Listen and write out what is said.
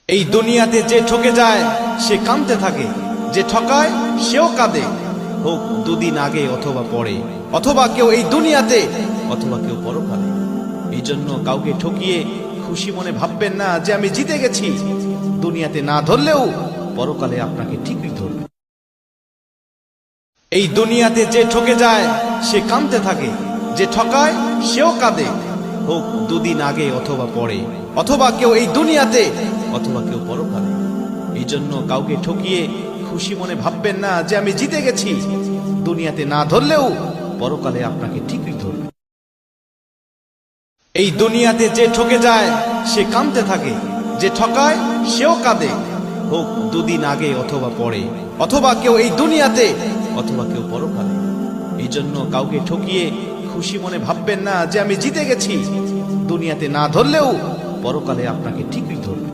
এই দুনিয়াতে যে ঠকে যায় সে কাঁদতে থাকে, যে ঠকায় সেও কাঁদে, হোক দুদিন আগে অথবা পরে, অথবা কেউ এই দুনিয়াতে অথবা কেউ পরকালে। এই জন্য কাউকে ঠকিয়ে খুশি মনে ভাববেন না যে আমি জিতে গেছি। দুনিয়াতে না ধরলেও পরকালে আপনাকে ঠিকই ধরবে। এই দুনিয়াতে যে ঠকে যায় সে কাঁদতে থাকে, যে ঠকায় সেও কাঁদে, হোক দুদিন আগে অথবা পরে, অথবা কেউ এই দুনিয়াতে অথবা কেউ পরকালে। এই জন্য কাউকে ঠকিয়ে খুশি মনে ভাববেন না যে আমি জিতে গেছি। দুনিয়াতে না ধরলেও পরকালে আপনাকে ঠিকই ধরবে। এই দুনিয়াতে যে ঠকে যায় সে কাঁদতে থাকে, যে ঠকায় সেও কাঁদে, হোক দুদিন আগে অথবা পরে, অথবা কেউ এই দুনিয়াতে অথবা কেউ পরকালে। এই জন্য কাউকে ঠকিয়ে খুশি মনে ভাববেন না যে আমি জিতে গেছি। দুনিয়াতে না ধরলেও পরকালে আপনাকে ঠিকই ধরবে।